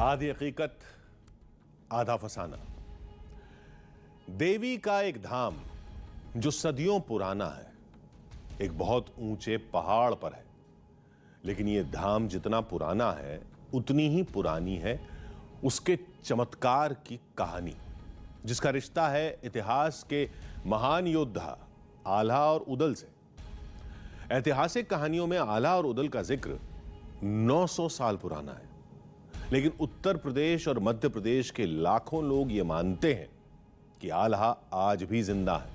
आधी हकीकत आधा फसाना। देवी का एक धाम जो सदियों पुराना है, एक बहुत ऊंचे पहाड़ पर है। लेकिन यह धाम जितना पुराना है उतनी ही पुरानी है उसके चमत्कार की कहानी, जिसका रिश्ता है इतिहास के महान योद्धा आल्हा और उदल से। ऐतिहासिक कहानियों में आल्हा और उदल का जिक्र 900 साल पुराना है, लेकिन उत्तर प्रदेश और मध्य प्रदेश के लाखों लोग ये मानते हैं कि आल्हा आज भी जिंदा है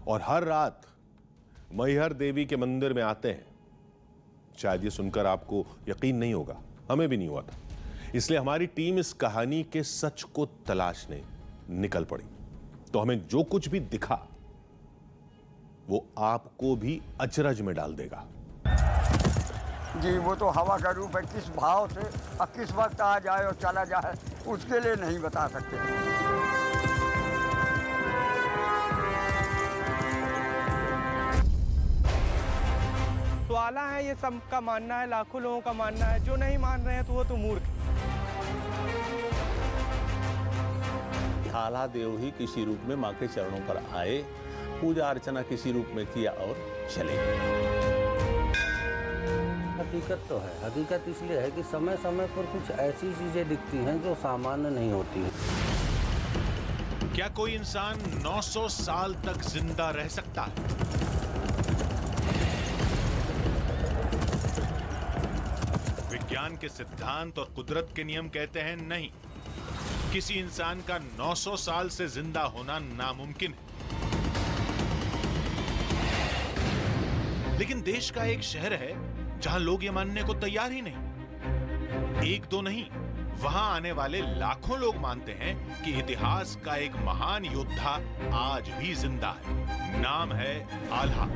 और हर रात मैहर देवी के मंदिर में आते हैं। शायद ये सुनकर आपको यकीन नहीं होगा, हमें भी नहीं हुआ था। इसलिए हमारी टीम इस कहानी के सच को तलाशने निकल पड़ी। तो हमें जो कुछ भी दिखा वो आपको भी अचरज में डाल देगा। जी, वो तो हवा का रूप है, किस भाव से और किस वक्त आ जाए और चला जाए उसके लिए नहीं बता सकते। तो आला है, ये सबका मानना है, लाखों लोगों का मानना है। जो नहीं मान रहे हैं तो वो तो मूर्ख। आल्हा देव ही किसी रूप में मां के चरणों पर आए, पूजा अर्चना किसी रूप में किया और चले गए। हकीकत तो है। हकीकत इसलिए है कि समय समय पर कुछ ऐसी चीजें दिखती हैं जो सामान्य नहीं होती हैं। क्या कोई इंसान 900 साल तक जिंदा रह सकता है? विज्ञान के सिद्धांत और कुदरत के नियम कहते हैं नहीं, किसी इंसान का 900 साल से जिंदा होना नामुमकिन है। लेकिन देश का एक शहर है जहां लोग ये मानने को तैयार ही नहीं। एक दो नहीं, वहां आने वाले लाखों लोग मानते हैं कि इतिहास का एक महान योद्धा आज भी जिंदा है। नाम है आल्हा।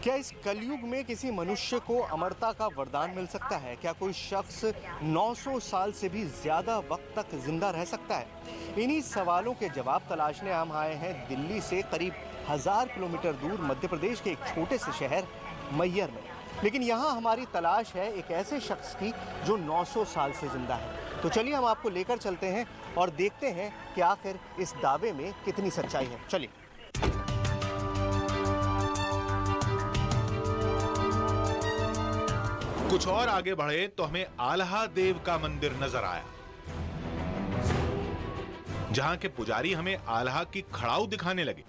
क्या इस कलयुग में किसी मनुष्य को अमरता का वरदान मिल सकता है? क्या कोई शख्स 900 साल से भी ज्यादा वक्त तक जिंदा रह सकता है? इन्हीं सवालों के जवाब तलाशने हम आए हैं दिल्ली से करीब 1000 किलोमीटर दूर मध्य प्रदेश के एक छोटे से शहर मैहर में। लेकिन यहाँ हमारी तलाश है एक ऐसे शख्स की जो 900 साल से जिंदा है। तो चलिए हम आपको लेकर चलते हैं और देखते हैं कि आखिर इस दावे में कितनी सच्चाई है। चलिए। कुछ और आगे बढ़े तो हमें आल्हा देव का मंदिर नजर आया, जहां के पुजारी हमें आल्हा की खड़ाऊ दिखाने लगे,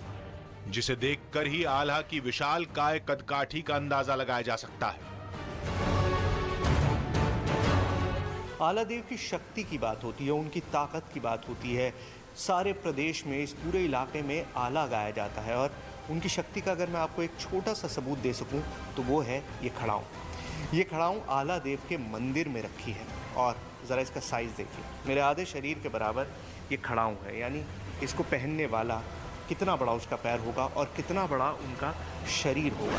जिसे देखकर ही आल्हा की विशाल काय कदकाठी का अंदाजा लगाया जा सकता है। आल्हा देव की शक्ति की बात होती है, उनकी ताकत की बात होती है। सारे प्रदेश में, इस पूरे इलाके में आल्हा गाया जाता है। और उनकी शक्ति का अगर मैं आपको एक छोटा सा सबूत दे सकूं तो वो है ये खड़ाऊ। ये खड़ाऊ आल्हा देव के मंदिर में रखी है और ज़रा इसका साइज़ देखिए, मेरे आधे शरीर के बराबर ये खड़ाऊ है। यानी इसको पहनने वाला कितना बड़ा उसका पैर होगा और कितना बड़ा उनका शरीर होगा।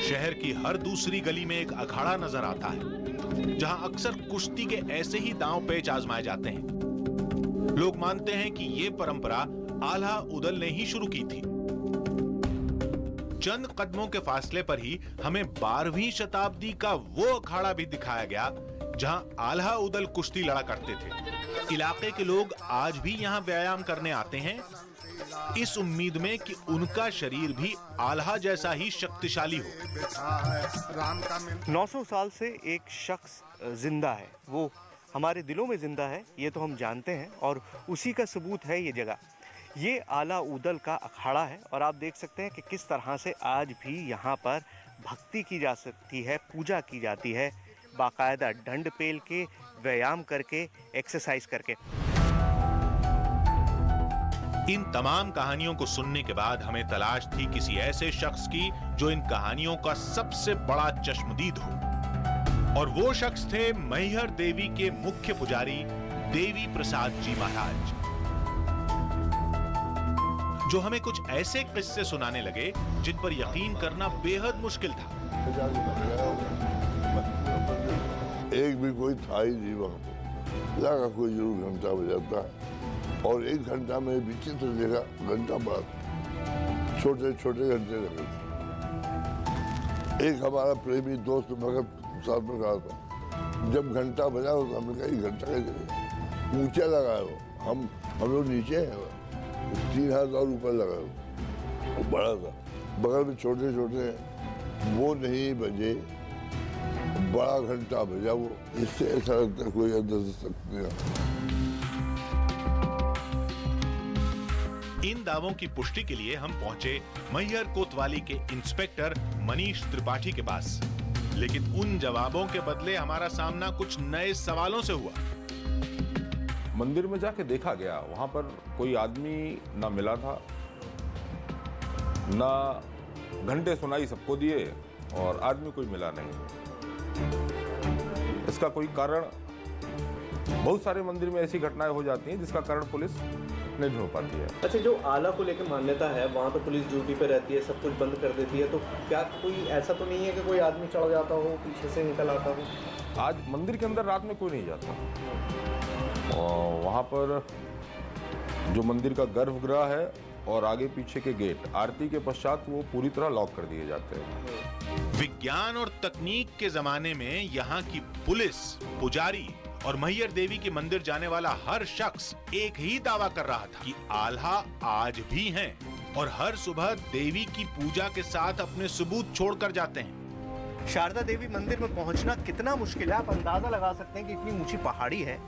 शहर की हर दूसरी गली में एक अखाड़ा नजर आता है, जहां अक्सर कुश्ती के ऐसे ही दांव पेच आजमाए जाते हैं। लोग मानते हैं कि यह परंपरा आल्हा उदल ने ही शुरू की थी। चंद कदमों के फासले पर ही हमें 12वीं शताब्दी का वो अखाड़ा भी दिखाया गया जहां आल्हा उदल कुश्ती लड़ा करते थे। इलाके के लोग आज भी यहां व्यायाम करने आते हैं, इस उम्मीद में कि उनका शरीर भी आल्हा जैसा ही शक्तिशाली हो। 900 साल से एक शख्स जिंदा है, वो हमारे दिलों में जिंदा है, ये तो हम जानते हैं। और उसी का सबूत है ये जगह। ये आल्हा उदल का अखाड़ा है और आप देख सकते हैं कि किस तरह से आज भी यहाँ पर भक्ति की जा सकती है, पूजा की जाती है, बाकायदा डंड पेल के, व्यायाम करके, एक्सरसाइज करके। इन तमाम कहानियों को सुनने के बाद हमें तलाश थी किसी ऐसे शख्स की जो इन कहानियों का सबसे बड़ा चश्मदीद हो। और वो शख्स थे मैहर देवी के मुख्य पुजारी देवी प्रसाद जी महाराज, जो हमें कुछ ऐसे किस्से सुनाने लगे जिन पर यकीन करना बेहद मुश्किल था। एक भी कोई था ही नहीं वहाँ पर। लगा कोई जरूर घंटा बजाता है, और 1 घंटा में विचित्र जगह घंटा बड़ा छोटे छोटे घंटे लगे थे। एक हमारा प्रेमी दोस्त भगत साथ में कहा था, जब घंटा बजा तो हमने कहा ये घंटा कैसे ऊंचा लगा है वो, हम लोग नीचे हैं, 3000 ऊपर लगा है वो, बड़ा था। बगल में छोटे छोटे हैं, वो नहीं बजे, बड़ा घंटा बजा वो। इससे ऐसा लगता है कोई अंदर से शक्ति नहीं आता। इन दावों की पुष्टि के लिए हम पहुंचे मैहर कोतवाली के इंस्पेक्टर मनीष त्रिपाठी के पास, लेकिन उन जवाबों के बदले हमारा सामना कुछ नए सवालों से हुआ। मंदिर में जाके देखा गया, वहां पर कोई आदमी ना मिला था, ना घंटे सुनाई सबको दिए, और आदमी कोई मिला नहीं। इसका कोई कारण, बहुत सारे मंदिर में ऐसी घटनाएं हो जाती हैं जिसका कारण पुलिस नहीं ढूंढ पाती है। अच्छा, जो आला को लेकर मान्यता है, वहाँ तो पुलिस ड्यूटी पे रहती है, सब कुछ बंद कर देती है, तो क्या कोई ऐसा तो नहीं है कि कोई आदमी चढ़ जाता हो, पीछे से निकल आता हो? आज मंदिर के अंदर रात में कोई नहीं जाता, और वहाँ पर जो मंदिर का गर्भगृह है और आगे पीछे के गेट आरती के पश्चात वो पूरी तरह लॉक कर दिए जाते हैं। विज्ञान और तकनीक के जमाने में यहाँ की पुलिस, पुजारी और मैहर देवी के मंदिर जाने वाला हर शख्स एक ही दावा कर रहा था कि आल्हा आज भी हैं और हर सुबह देवी की पूजा के साथ अपने सबूत छोड़कर जाते हैं। शारदा देवी मंदिर में पहुंचना कितना मुश्किल है, आप अंदाजा लगा सकते हैं कि इतनी ऊंची पहाड़ी है।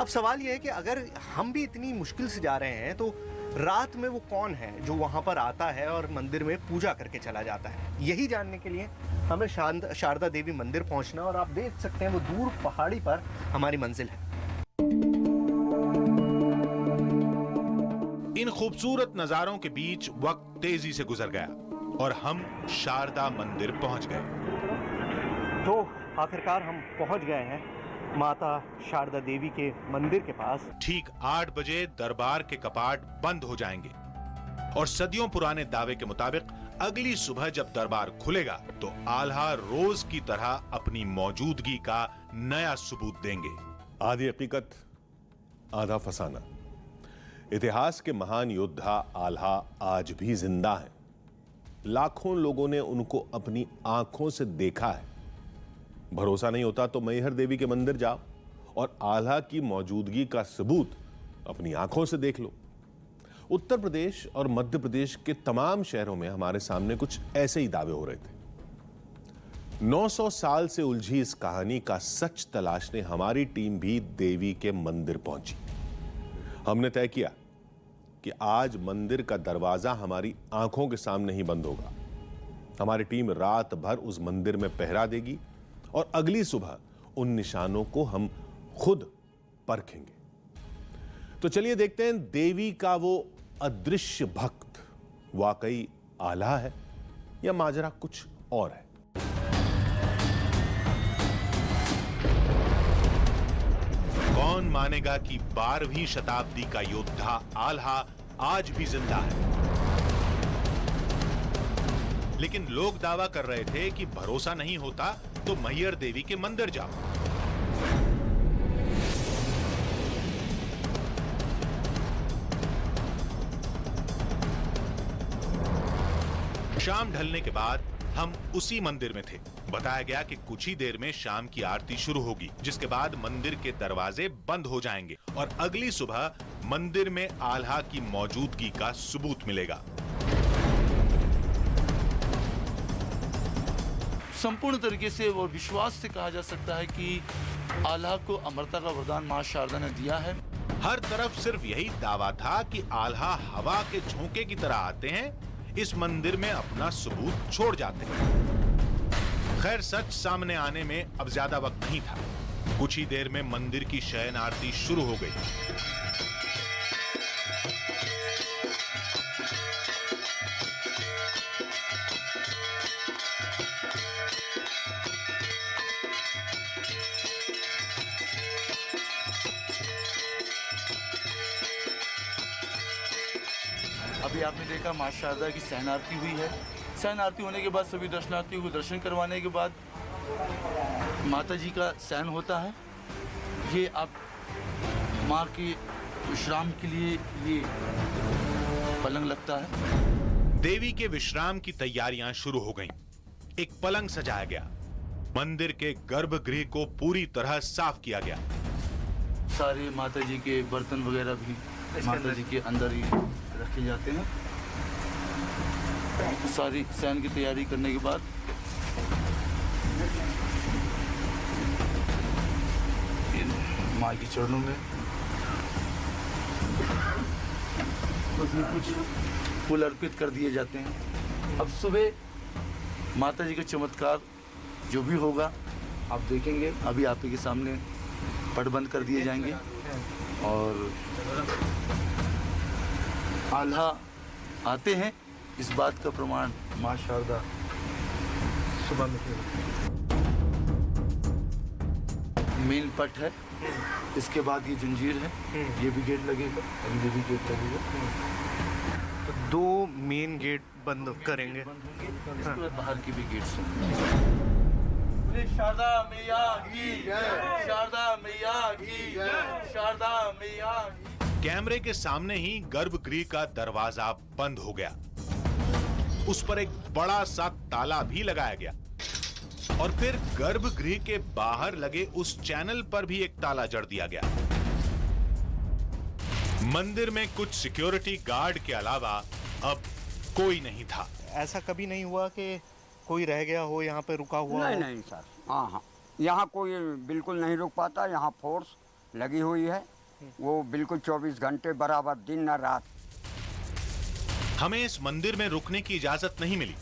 अब सवाल यह है कि अगर हम भी इतनी मुश्किल से जा रहे हैं, तो रात में वो कौन है जो वहां पर आता है और मंदिर में पूजा करके चला जाता है? यही जानने के लिए हमें शारदा देवी मंदिर पहुंचना, और आप देख सकते हैं वो दूर पहाड़ी पर हमारी मंजिल है। इन खूबसूरत नजारों के बीच वक्त तेजी से गुजर गया और हम शारदा मंदिर पहुंच गए। तो आखिरकार हम पहुंच गए हैं माता शारदा देवी के मंदिर के पास। ठीक 8 बजे दरबार के कपाट बंद हो जाएंगे और सदियों पुराने दावे के मुताबिक अगली सुबह जब दरबार खुलेगा तो आल्हा रोज की तरह अपनी मौजूदगी का नया सबूत देंगे। आधी हकीकत, आधा फसाना। इतिहास के महान योद्धा आल्हा आज भी जिंदा हैं। लाखों लोगों ने उनको अपनी आंखों से देखा है। भरोसा नहीं होता तो मैहर देवी के मंदिर जाओ और आल्हा की मौजूदगी का सबूत अपनी आंखों से देख लो। उत्तर प्रदेश और मध्य प्रदेश के तमाम शहरों में हमारे सामने कुछ ऐसे ही दावे हो रहे थे। 900 साल से उलझी इस कहानी का सच तलाशने हमारी टीम भी देवी के मंदिर पहुंची। हमने तय किया कि आज मंदिर का दरवाजा हमारी आंखों के सामने ही बंद होगा। हमारी टीम रात भर उस मंदिर में पहरा देगी और अगली सुबह उन निशानों को हम खुद परखेंगे। तो चलिए देखते हैं देवी का वो अदृश्य भक्त वाकई आल्हा है या माजरा कुछ और है। कौन मानेगा कि 12वीं शताब्दी का योद्धा आल्हा आज भी जिंदा है? लेकिन लोग दावा कर रहे थे कि भरोसा नहीं होता तो मैहर देवी के मंदिर जाओ। शाम ढलने के बाद हम उसी मंदिर में थे। बताया गया कि कुछ ही देर में शाम की आरती शुरू होगी, जिसके बाद मंदिर के दरवाजे बंद हो जाएंगे और अगली सुबह मंदिर में आल्हा की मौजूदगी का सबूत मिलेगा। संपूर्ण तरीके से और विश्वास से कहा जा सकता है कि आल्हा को अमरता का वरदान मां शारदा ने दिया है। हर तरफ सिर्फ यही दावा था कि आल्हा हवा के झोंके की तरह आते हैं, इस मंदिर में अपना सबूत छोड़ जाते हैं। खैर, सच सामने आने में अब ज्यादा वक्त नहीं था। कुछ ही देर में मंदिर की शयन आरती शुरू हो गई। अभी आपने देखा मां शारदा की सहन आरती हुई है। सहन आरती होने के बाद सभी दर्शनार्थियों को दर्शन करवाने के बाद माता जी का शयन होता है। ये आप माँ के विश्राम के लिए ये पलंग लगता है। देवी के विश्राम की तैयारियां शुरू हो गईं। एक पलंग सजाया गया। मंदिर के गर्भगृह को पूरी तरह साफ किया गया। सारे माता जी के बर्तन वगैरह भी माता जी के अंदर ही रखे जाते हैं। सारी शयन की तैयारी करने के बाद माँ के चरणों में उसमें कुछ फूल अर्पित कर दिए जाते हैं। अब सुबह माता जी का चमत्कार जो भी होगा आप देखेंगे। अभी आप ही के सामने पट बंद कर दिए जाएंगे और आल्हा आते हैं, इस बात का प्रमाण माँ शारदा सुबह में मेन पट है। इसके बाद ये जंजीर है, ये भी गेट लगेगा, ये भी गेट लगेगा। तो 2 मेन गेट बंद करेंगे। इसके बाद बाहर की भी गेट्स हैं। शारदा मैया की जय, शारदा मैया की जय, शारदा मैया की। कैमरे के सामने ही गर्भगृह का दरवाजा बंद हो गया। उस पर एक बड़ा सा ताला भी लगाया गया और फिर गर्भगृह के बाहर लगे उस चैनल पर भी एक ताला जड़ दिया गया। मंदिर में कुछ सिक्योरिटी गार्ड के अलावा अब कोई नहीं था। ऐसा कभी नहीं हुआ कि कोई रह गया हो यहाँ पे रुका हुआ नहीं हो? नहीं सर, हाँ, यहाँ कोई बिल्कुल नहीं रुक पाता। यहाँ फोर्स लगी हुई है, वो बिल्कुल 24 घंटे बराबर, दिन न रात। हमें इस मंदिर में रुकने की इजाजत नहीं मिली,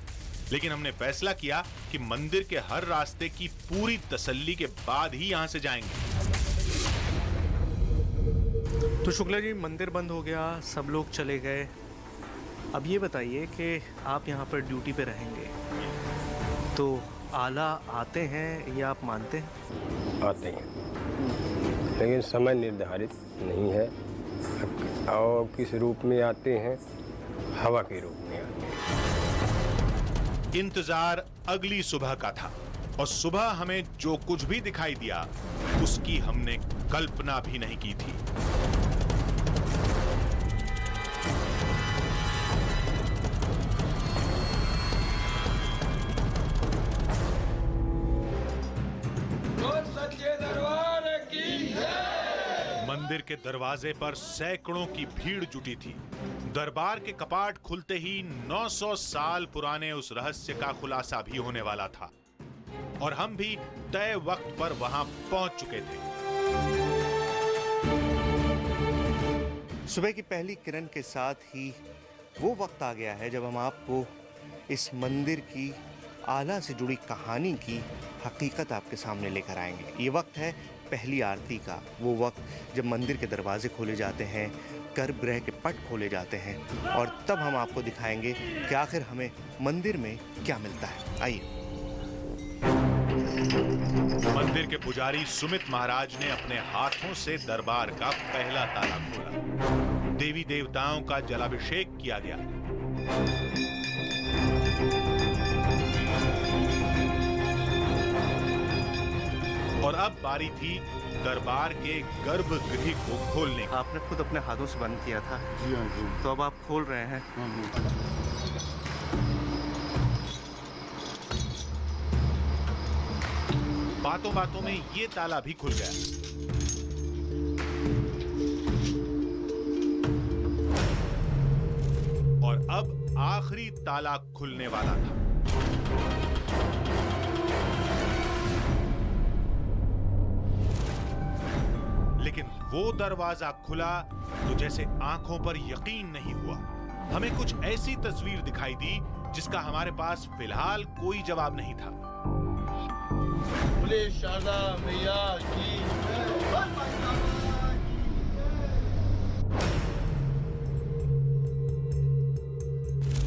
लेकिन हमने फैसला किया कि मंदिर के हर रास्ते की पूरी तसल्ली के बाद ही यहां से जाएंगे। तो शुक्ला जी, मंदिर बंद हो गया, सब लोग चले गए। अब ये बताइए कि आप यहाँ पर ड्यूटी पे रहेंगे, तो आला आते हैं या आप मानते हैं? आते हैं, लेकिन समय निर्धारित नहीं है। और किस रूप में आते हैं? हवा के रूप में आते हैं। इंतजार अगली सुबह का था और सुबह हमें जो कुछ भी दिखाई दिया उसकी हमने कल्पना भी नहीं की थी। मंदिर के दरवाजे पर सैकड़ों की भीड़ जुटी थी। दरबार के कपाट खुलते ही 900 साल पुराने उस रहस्य का खुलासा भी होने वाला था और हम भी तय वक्त पर वहां पहुंच चुके थे। सुबह की पहली किरण के साथ ही वो वक्त आ गया है जब हम आपको इस मंदिर की आला से जुड़ी कहानी की हकीकत आपके सामने लेकर आएंगे। ये वक्त है पहली आरती का, वो वक्त जब मंदिर के दरवाजे खोले जाते हैं, गर्भगृह के पट खोले जाते हैं और तब हम आपको दिखाएंगे कि आखिर हमें मंदिर में क्या मिलता है। आइए। मंदिर के पुजारी सुमित महाराज ने अपने हाथों से दरबार का पहला ताला खोला। देवी देवताओं का जलाभिषेक किया गया। और अब बारी थी दरबार के गर्भगृह को खोलने। आपने खुद अपने हाथों से बंद किया था। जी हाँ जी। तो अब आप खोल रहे हैं। बातों बातों में ये ताला भी खुल गया। और अब आखिरी ताला खुलने वाला था। लेकिन वो दरवाजा खुला तो जैसे आंखों पर यकीन नहीं हुआ। हमें कुछ ऐसी तस्वीर दिखाई दी जिसका हमारे पास फिलहाल कोई जवाब नहीं था। बोले शारदा मैया की।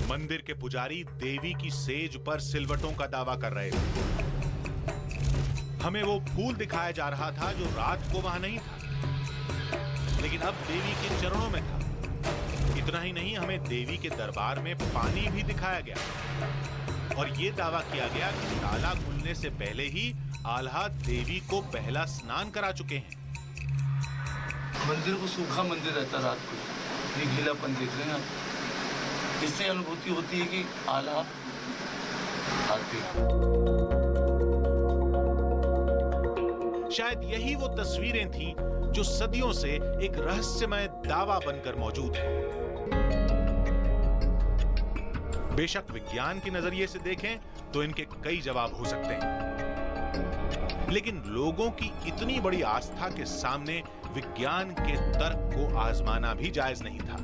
मंदिर के पुजारी देवी की सेज पर सिलवटों का दावा कर रहे थे। हमें वो फूल दिखाया जा रहा था जो रात को वहां नहीं था, लेकिन अब देवी के चरणों में था। इतना ही नहीं, हमें देवी के दरबार में पानी भी दिखाया गया। और ये दावा किया गया कि ताला खुलने से पहले ही आल्हा देवी को पहला स्नान करा चुके हैं। मंदिर को सूखा मंदिर रहता रात को, ये गीलापन देख रहे हैं आप। इससे अनुभूति होती है कि आल्हा आते। शायद यही वो तस्वीरें थीं जो सदियों से एक रहस्यमय दावा बनकर मौजूद है। बेशक विज्ञान के नजरिए से देखें तो इनके कई जवाब हो सकते हैं, लेकिन लोगों की इतनी बड़ी आस्था के सामने विज्ञान के तर्क को आजमाना भी जायज नहीं था।